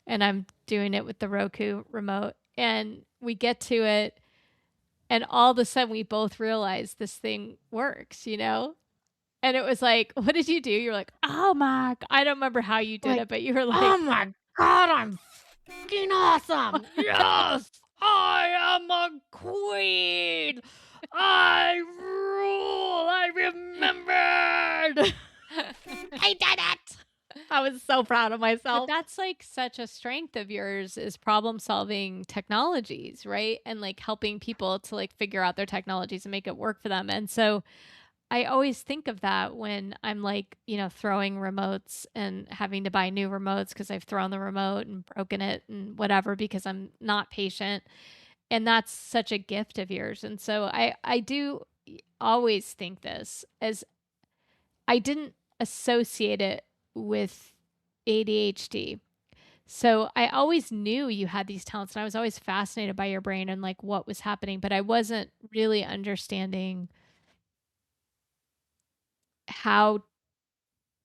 And I'm doing it with the Roku remote. And we get to it. And all of a sudden, we both realize this thing works. And it was like, what did you do? You're like, oh my, I don't remember how you did Like, it, but you were "Oh like, my god, I'm fucking awesome! Yes! I am a queen! I rule! I remembered! I did it!" I was so proud of but myself. that's like such a strength of yours is problem solving technologies, right? And like helping people to like figure out their technologies and make it work for them. And so I always think of that when I'm like, throwing remotes and having to buy new remotes because I've thrown the remote and broken it and whatever because I'm not patient. And that's such a gift of yours. And so I do always think this as I didn't associate it with ADHD. So I always knew you had these talents and I was always fascinated by your brain and like what was happening, but I wasn't really understanding how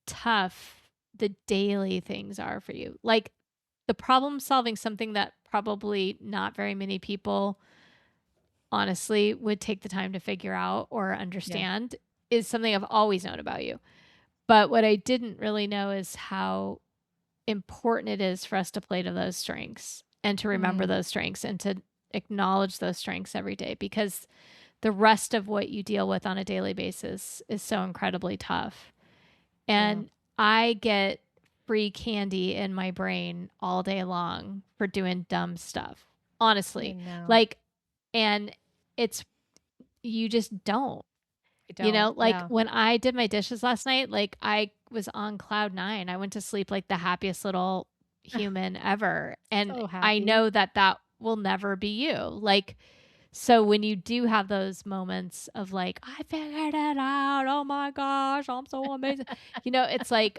tough the daily things are for you. Like the problem solving, something that probably not very many people honestly would take the time to figure out or Yeah. understand, is something I've always known about you. But what I didn't really know is how important it is for us to play to those strengths and to remember Mm, those strengths and to acknowledge those strengths every day, because the rest of what you deal with on a daily basis is so incredibly tough. yeah. And I get free candy in my brain all day long for doing dumb stuff. I Honestly. know. Like, and it's, you just don't. I don't. Like Yeah. when I did my dishes last night, like I was on cloud nine. I went to sleep like the happiest little human ever. And So I happy. know that that will never be you. Like, so when you do have those moments of like, I figured it out. Oh my gosh, I'm so amazing. It's like,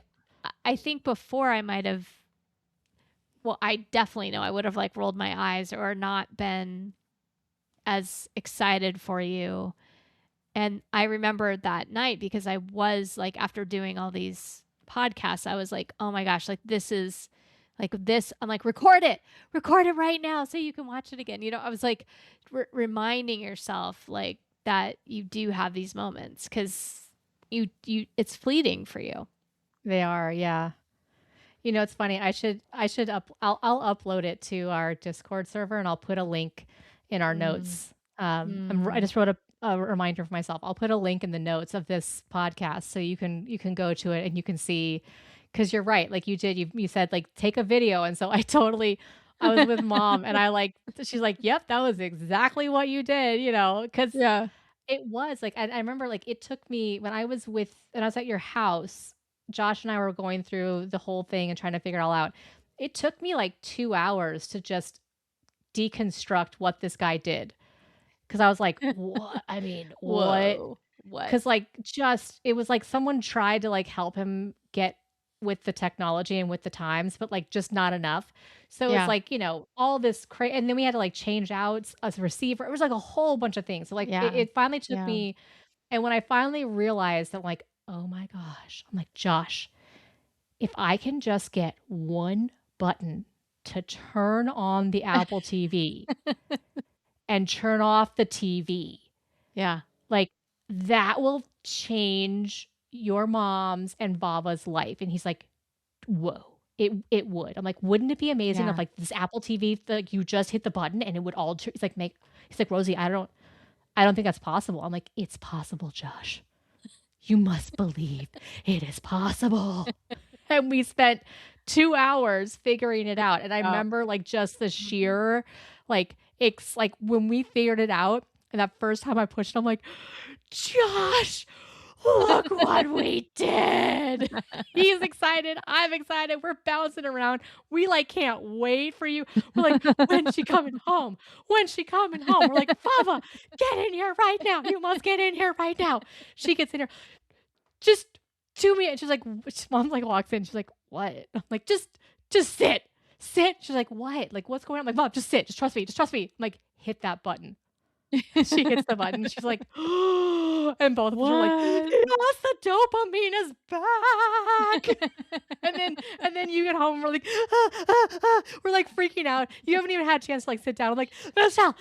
I think before I might have well, I definitely know I would have like rolled my eyes or not been as excited for you. And I remember that night because I was like, after doing all these podcasts, I was like, oh my gosh, like this is like this. I'm like, record it right now so you can watch it again. You know, I was like reminding yourself like that you do have these moments because it's fleeting for you. They are, yeah. You know, it's funny. I'll upload it to our Discord server and I'll put a link in our Mm. notes. I just wrote a reminder for myself. I'll put a link in the notes of this podcast so you can go to it and you can see, because you're right. Like you said, like, take a video. And so I was with mom and she's like, yep, that was exactly what you did, you know, because Yeah. it was like, I remember like it took me when I was at your house, Josh and I were going through the whole thing and trying to figure it all out. It took me like 2 hours to just deconstruct what this guy did. Cause I was like, what? I mean, what? Whoa. What? Cause like it was like someone tried to like help him get with the technology and with the times, but like just not enough. So it's Yeah. like, you know, all this and then we had to like change out a receiver. It was like a whole bunch of things. So like Yeah. it finally took Yeah. me, and when I finally realized that, like, oh my gosh, I'm like, Josh, if I can just get one button to turn on the Apple TV and turn off the TV, Yeah. like that will change your mom's and Baba's life. And he's like, whoa. It would. I'm like, wouldn't it be amazing if Yeah. like this Apple TV, like you just hit the button and it would all he's like Rosie, I don't think that's possible. I'm like, it's possible, Josh. You must believe it is possible. And we spent 2 hours figuring it out. And I Yeah. remember like just the sheer, like, it's like when we figured it out and that first time I pushed it, I'm like, Josh, look what we did. He's excited. I'm excited. We're bouncing around. We like can't wait for you. We're like, when's she coming home? When's she coming home? We're like, Fava, get in here right now. You must get in here right now. She gets in here. Just to me. And she's like, mom like walks in. She's like, what? I'm like, just sit. Sit. She's like, what? Like, what's going on? I'm like, mom, just sit. Just trust me. Just trust me. I'm like, hit that button. She hits the button. She's like, and both of us are like, yes, the dopamine is back. and then you get home and we're like, we're like freaking out. You haven't even had a chance to like sit down. I'm like, Michelle,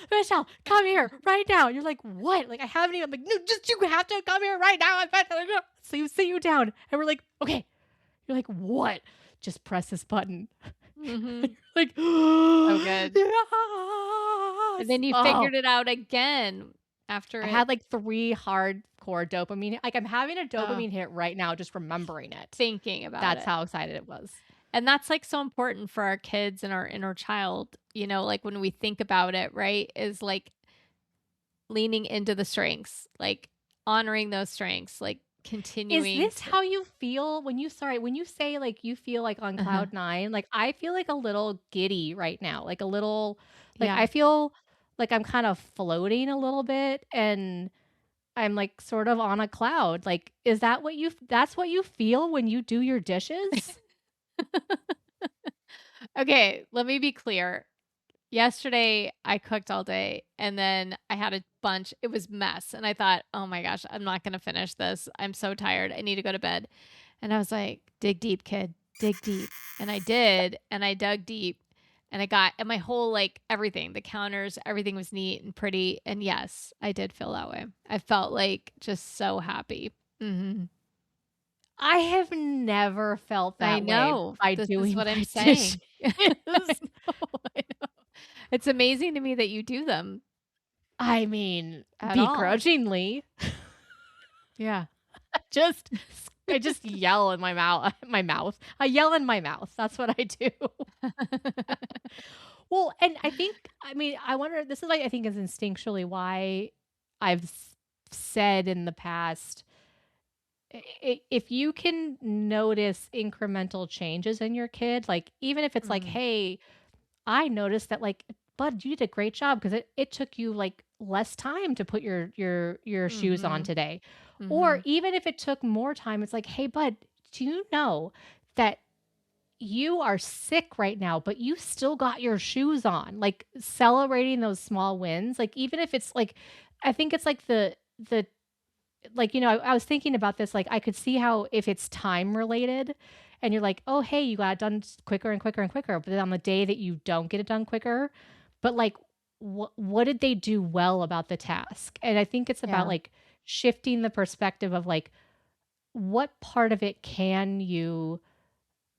come here right now. You're like, what? Like I haven't even. I'm like, no, just you have to come here right now. So you sit you down, and we're like, okay. You're like, what? Just press this button. Mm-hmm. Like, so good. Yes! And then you figured it out again after I had like 3 hardcore dopamine. Like I'm having a Oh. dopamine hit right now just remembering it. thinking about That's it. how excited it was. And that's like so important for our kids and our inner child, you know, like when we think about it, right? Is like leaning into the strengths, like honoring those strengths, like continuing. Is this how you feel when you say like you feel like on cloud 9? Like I feel like a little giddy right now. Like a little like Yeah. I feel like I'm kind of floating a little bit and I'm like sort of on a cloud. Like is that that's what you feel when you do your dishes? Okay, let me be clear. Yesterday I cooked all day and then I had a bunch. It was mess. And I thought, oh my gosh, I'm not going to finish this. I'm so tired. I need to go to bed. And I was like, dig deep, kid, dig deep. And I did. And I dug deep and and my whole, like everything, the counters, everything was neat and pretty. And yes, I did feel that way. I felt like just so happy. Mm-hmm. I have never felt that I know. way by This doing is what I'm my saying. dishes. I know. It's amazing to me that you do them I mean, at all. begrudgingly. Yeah. I just yell in my mouth. I yell in my mouth. That's what I do. Well, and I mean, I wonder, this is like, I think is instinctually why I've said in the past, if you can notice incremental changes in your kid, like even if it's like, Mhm. hey, I noticed that like, bud, you did a great job because it took you like less time to put your shoes on Mhm. today. Or even if it took more time, it's like, hey, bud, do you know that you are sick right now, but you still got your shoes on. Like celebrating those small wins, like even if it's like, I think it's like the like, I was thinking about this, like I could see how if it's time related and you're like, oh, hey, you got it done quicker and quicker and quicker. But then on the day that you don't get it done quicker, but like, what did they do well about the task? And I think it's about Yeah. like shifting the perspective of like, what part of it can you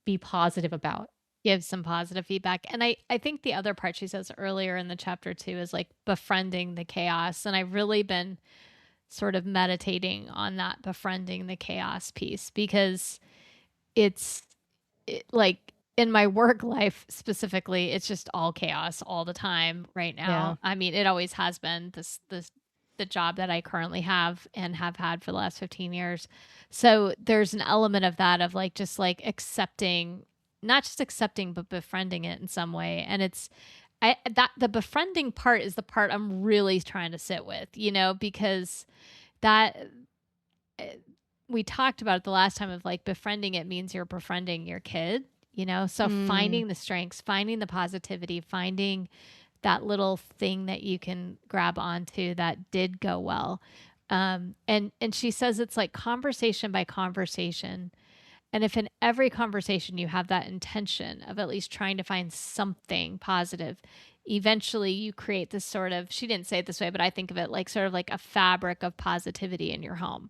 be positive about? Give some positive feedback. And I think the other part she says earlier in the chapter too is like befriending the chaos. And I've really been sort of meditating on that befriending the chaos piece because it's like in my work life specifically, it's just all chaos all the time right Yeah. now. I mean, it always has been this the job that I currently have and have had for the last 15 years. So there's an element of that of like just like accepting, not just accepting but befriending it in some way. And it's that the befriending part is the part I'm really trying to sit with, because that we talked about it the last time of like befriending it means you're befriending your kid, so Mm. finding the strengths, finding the positivity, finding that little thing that you can grab onto that did go well. And she says it's like conversation by conversation, and if in every conversation you have that intention of at least trying to find something positive, eventually you create this sort of, she didn't say it this way, but I think of it like sort of like a fabric of positivity in your home.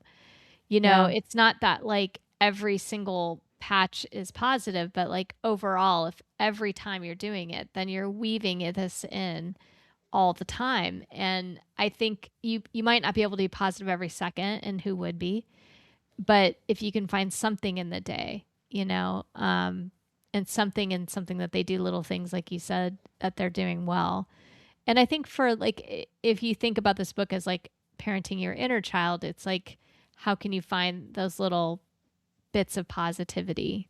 Yeah. It's not that like every single patch is positive, but like overall, if every time you're doing it, then you're weaving this in all the time. And I think you might not be able to be positive every second, and who would be, but if you can find something in the day, and something in something that they do, little things like you said that they're doing well. And I think for like if you think about this book as like parenting your inner child, it's like how can you find those little bits of positivity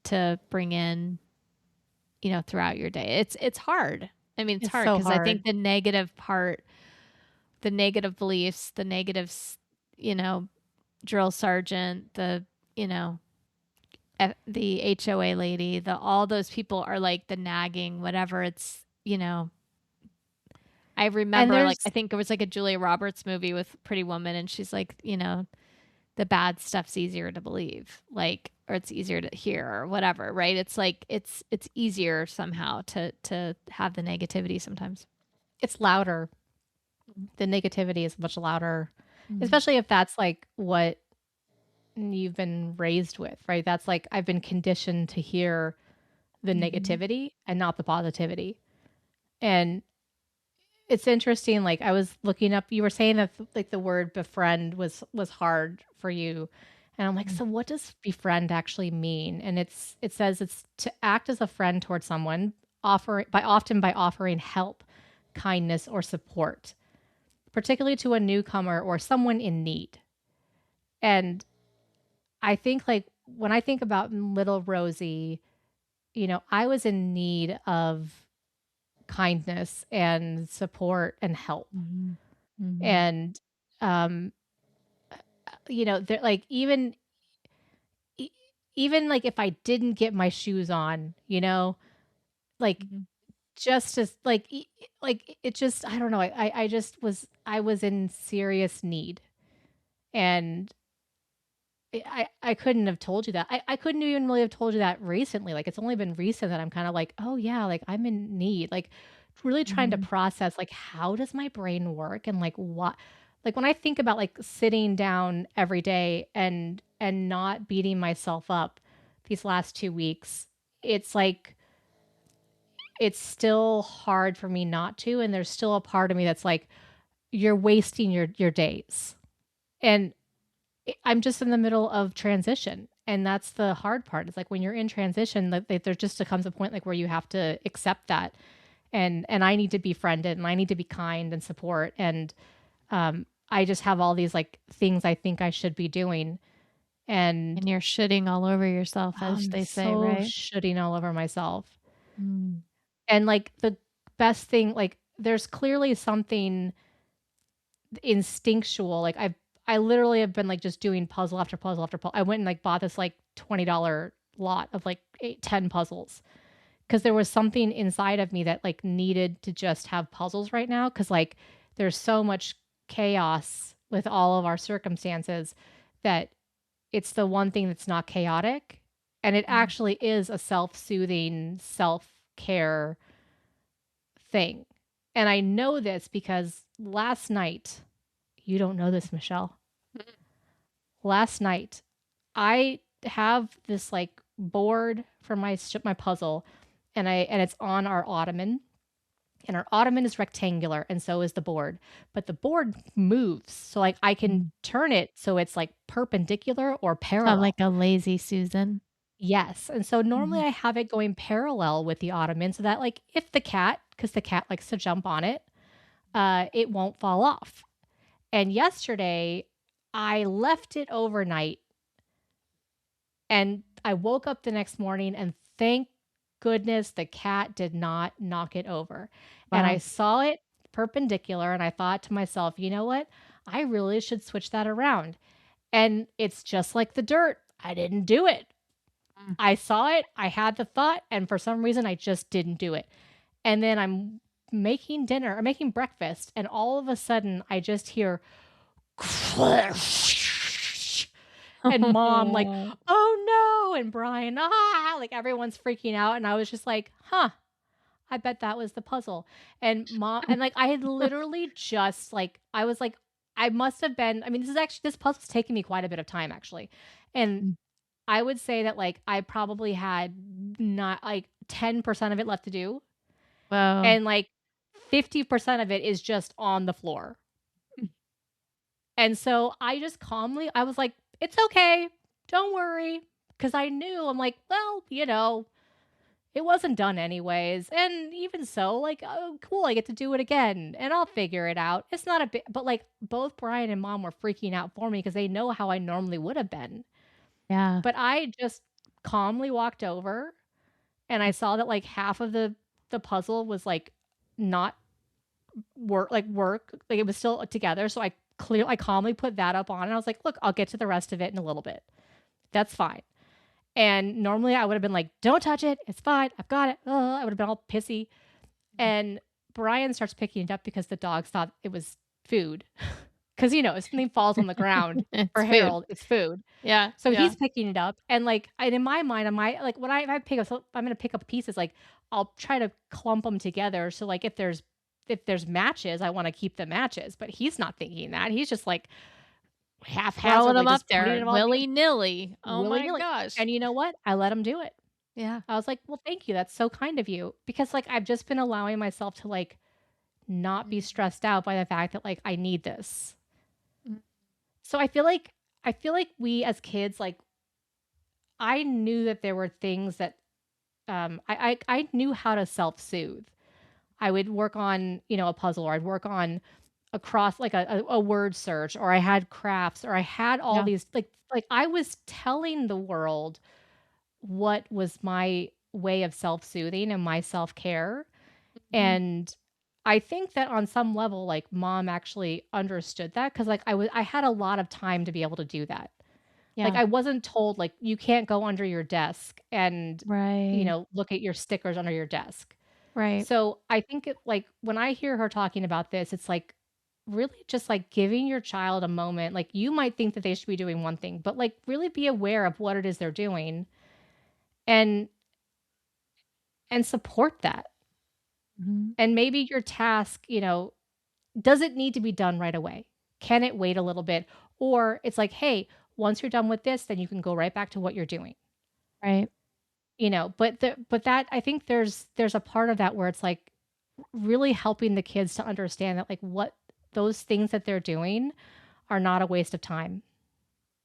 to bring in, throughout your day. It's hard. I mean, it's It's hard so because I think hard. the negative part, the negative beliefs, the negatives, you know, drill sergeant, you know, the HOA lady, the all those people are like the nagging whatever. I And remember like I there's think it was like a Julia Roberts movie with Pretty Woman, and she's like, the bad stuff's easier to believe, like, or it's easier to hear or whatever, right? It's like it's easier somehow to have the negativity sometimes. it's louder. The negativity is much louder, Mm-hmm. especially if that's like what you've been raised with, right? That's like I've been conditioned to hear the Mm-hmm. negativity and not the positivity. And it's interesting, like I was looking up, you were saying that like the word befriend was hard for you. And I'm like, so what does befriend actually mean? And it says it's to act as a friend towards someone, often by offering help, kindness, or support, particularly to a newcomer or someone in need. And I think like when I think about little Rosie, I was in need of kindness and support and help. Mm-hmm. Mm-hmm. And um they're like e- even like if I didn't get my shoes on, like Mm-hmm. just as like it just I don't know, I just I was in serious need. And I couldn't have told you that. I couldn't even really have told you that recently. Like it's only been recent that I'm kind of like, oh yeah, like I'm in need. Like really trying to Mm-hmm. process like how does my brain work and like what like when I think about like sitting down every day and not beating myself up these last 2 weeks, it's like it's still hard for me not to. And there's still a part of me that's like, you're wasting your days. And I'm just in the middle of transition, and that's the hard part. It's like when you're in transition, that there just comes a point like where you have to accept that, and I need to be friended, and I need to be kind and support, and I just have all these like things I think I should be doing, and And you're shitting all over yourself, as I'm they say, so right? shitting all over myself. Mm-hmm. And like the best thing, like there's clearly something instinctual. Like I literally have been like just doing puzzle after puzzle after puzzle. I went and like bought this like $20 lot of like 8, 10 puzzles because there was something inside of me that like needed to just have puzzles right now because like there's so much chaos with all of our circumstances that it's the one thing that's not chaotic. And it Mhm. actually is a self-soothing, self-care thing. And I know this because last night, you don't know this, Michelle. Last night, I have this like board for my puzzle and it's on our ottoman. And our ottoman is rectangular and so is the board. But the board moves. So like I can Mm. turn it so it's like perpendicular or So I'm parallel. like a lazy Susan. Yes, and so normally Mhm. I have it going parallel with the ottoman so that, like, if the cat, because the cat likes to jump on it, it won't fall off. And yesterday, I left it overnight, and I woke up the next morning, and thank goodness the cat did not knock it over. And I Wow. saw it perpendicular, and I thought to myself, "You know what? I really should switch that around." And it's just like the dirt. I didn't do it. Mm. I saw it, I had the thought, and for some reason, I just didn't do it. And then I'm making dinner or making breakfast, and all of a sudden, I just hear and mom like, "Oh no," and Brian, "Ah," like everyone's freaking out, and I was just like, "Huh, I bet that was the puzzle." And mom and like I had literally just like I was like I must have been I mean, this puzzle's taken me quite a bit of time actually. And Mm. I would say that, like, I probably had not like 10% of it left to do, Wow. and, like, 50% of it is just on the floor. And so I just calmly I was like, "It's okay. Don't worry, because I knew, I'm like, "Well, it wasn't done anyways, and even so, like, oh, cool, I get to do it again, and I'll figure it out. It's not a bit." But, like, both Brian and mom were freaking out for me because they know how I normally would have been. Yeah. But I just calmly walked over and I saw that like half of the puzzle was like not like it was still together. So I calmly put that up on and I was like, look, I'll get to the rest of it in a little bit. That's fine. And normally I would have been like, don't touch it. It's fine. I've got it. I would have been all pissy. And Brian starts picking it up because the dogs thought it was food. Because, if something falls on the ground It's for food. Harold, it's food. Yeah. So Yeah. he's picking it up, and, like, and in my mind, like, when if I pick up so I'm gonna pick up pieces, like, I'll try to clump them together, so, like, if there's matches, I wanna keep the matches, but he's not thinking that, he's just, like, Throwing haphazardly them up just putting there it all together willy-nilly. Oh my willy-nilly, gosh. and you know what? I let him do it. Yeah. I was like, "Well, thank you, that's so kind of you," because, like, I've just been allowing myself to, like, not be Mhm. stressed out by the fact that, like, I need this. Mm. So I feel like we as kids, like, I knew that there were things that I knew how to self-soothe. I would work on, a puzzle, or I'd work on a cross like a word search, or I had crafts, or I had all Yeah. these like I was telling the world what was my way of self-soothing and my self-care. Mhm. And I think that on some level, like mom actually understood that because like I had a lot of time to be able to do that. Like, Yeah. I wasn't told, like, "You can't go under your desk and, Right. look at your stickers under your desk." Right. So, I think when I hear her talking about this, it's, like, really just, like, giving your child a moment, like, you might think that they should be doing one thing, but, like, really be aware of what it is they're doing and support that. Mhm. And maybe your task, does it need to be done right away? Can it wait a little bit? Or it's like, "Hey, once you're done with this, then you can go right back to what you're doing." Right. But that I think there's a part of that where it's, like, really helping the kids to understand that, like, what those things that they're doing are not a waste of time.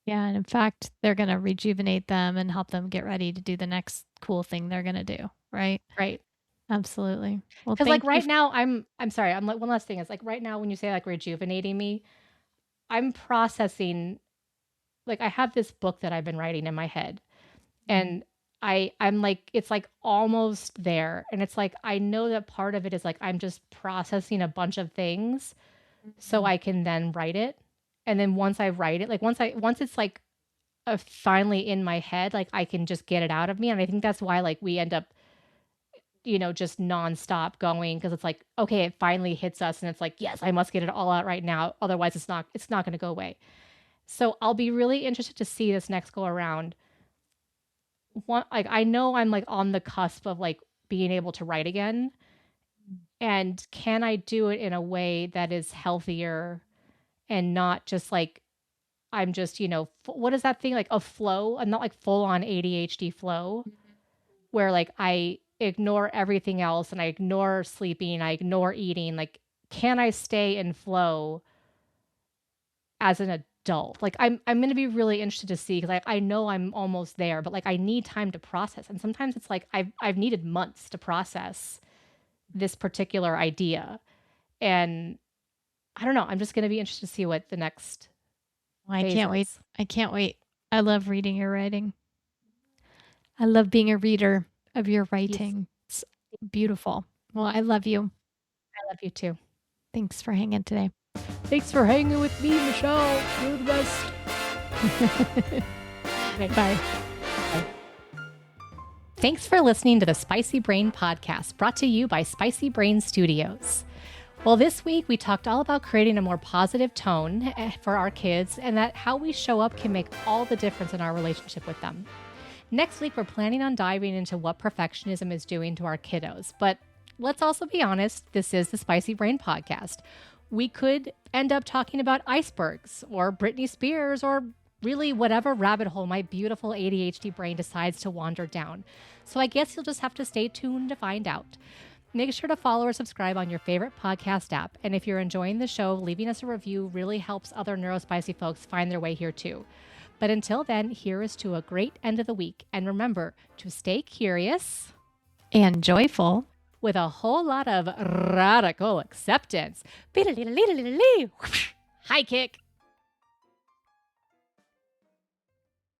Yeah, and in fact, they're gonna rejuvenate them and help them get ready to do the next cool thing they're gonna do, right? Right? Absolutely. Well, Because like, thank you right f now, I'm sorry, I'm like one last thing is, like, right now, when you say, like, rejuvenating me, I'm processing like, I have this book that I've been writing in my head, Mhm. and I'm like it's, like, almost there, and it's, like, I know that part of it is, like, I'm just processing a bunch of things so Mhm. I can then write it. And then once I write it, like once it's like finally in my head, like I can just get it out of me. And I think that's why like we end up, just nonstop going because it's like, okay, it finally hits us and it's like, yes, I must get it all out right now. Otherwise it's not going to go away. So I'll be really interested to see this next go around. Like I know I'm like on the cusp of like being able to write again. And can I do it in a way that is healthier and not just like I'm just, what is that thing like a flow? I'm not like full on ADHD flow where like I ignore everything else and I ignore sleeping, I ignore eating. Like, can I stay in flow as an adult? Like, I'm going to be really interested to see because I know I'm almost there, but like I need time to process. And sometimes it's like I've needed months to process this particular idea. And I don't know. I'm just going to be interested to see what the next. I can't wait. I can't wait. I love reading your writing. I love being a reader of your writing. It's beautiful. Well, I love you. I love you too. Thanks for hanging today. Thanks for hanging with me, Michelle. You're the best. Okay, bye. Bye. Thanks for listening to the Spicy Brain Podcast, brought to you by Spicy Brain Studios. Well, this week we talked all about creating a more positive tone for our kids and that how we show up can make all the difference in our relationship with them. Next week, we're planning on diving into what perfectionism is doing to our kiddos. But let's also be honest, this is the Spicy Brain Podcast. We could end up talking about icebergs or Britney Spears or really whatever rabbit hole my beautiful ADHD brain decides to wander down. So I guess you'll just have to stay tuned to find out. Make sure to follow or subscribe on your favorite podcast app. And if you're enjoying the show, leaving us a review really helps other neurospicy folks find their way here too. But until then, here is to a great end of the week. And remember to stay curious and joyful with a whole lot of radical acceptance. High kick.